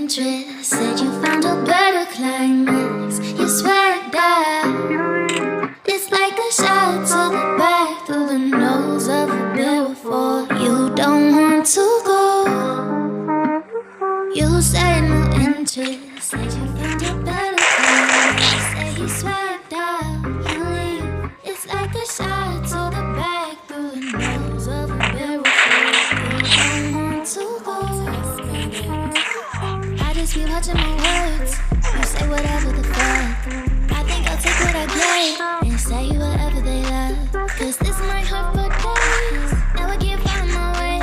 interest. Said you found a better climax. You swear that it's like a shot to the back through the nose of a barrel for you don't want to go. You said no interest. Said you found a better climax. Said you swear that you leave. It's like a shot to the back through the nose of a barrel for you don't want to go. I just be watching my words. You say whatever the fuck. I think I'll take what I get and say whatever they love. Cause this might hurt for days. Now I can't find my way.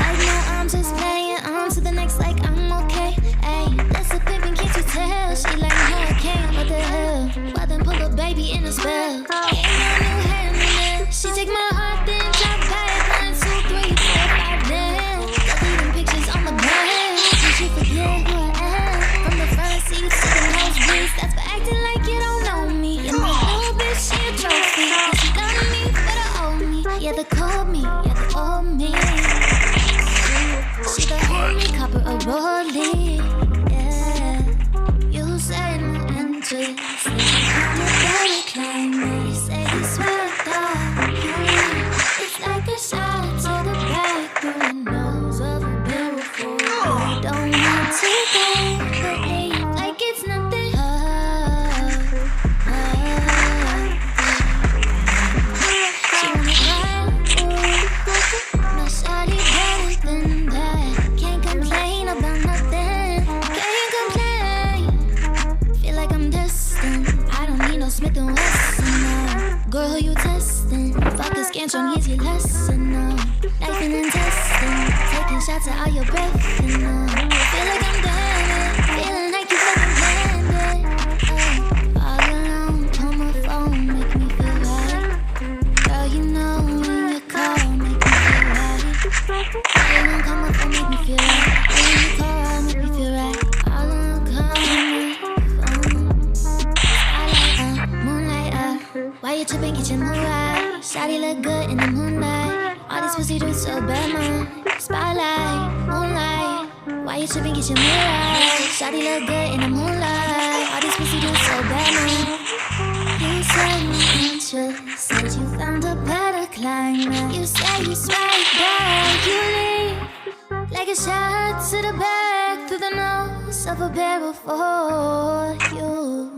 Like no, I'm just playing on to the next like I'm okay. Ayy, that's a pimp and can't you tell? She like no I can't, what the hell? Why then pull a baby in a spell? Ain't no new hair in the neck. She take my heart then drop back 1, 2, 3, 4, 5 damn. Deleting pictures on the bed. Did you forget who I am? From the front seats to the nosebleeds. That's for acting like you don't know me. And my little bitch, she a trophy. And she done me for the old me. Yeah, the cold me, yeah, the old me. She the homie, copper a rollie. Yeah, you said no interest. I'm a better climber. You say you swear that it's like a shot to the back through the nose of a barrel for you don't want to go, but leave like it's nothing. She wanna ride, ooh. My shawty better than that. Can't complain about nothing. Can't complain. Feel like I'm destined. I don't need no Smith and Wesson now. Girl, who you testing? Fuck a scantron, here's your lesson now. Knifing and testing, taking shots at all your breath and feel like I'm done. Feeling like you fucking planned it. All alone, on my phone, make me feel right. Girl, you know when you call, make me feel right. All alone, come up and make me feel right. When you call, make me feel right. All alone, call my phone. Starlight, moonlight, why you tripping, get your mood right. Shawty look good in the moonlight. All these pussy dudes so bad, man. Spotlight, moonlight, why you tripping, get your mood right. Shawty look good in the moonlight. All these pussy dudes so bad, man. You said no interest. Said you found a better climate. You say you swipe back, you leave like a shot to the back through the nose of a barrel for you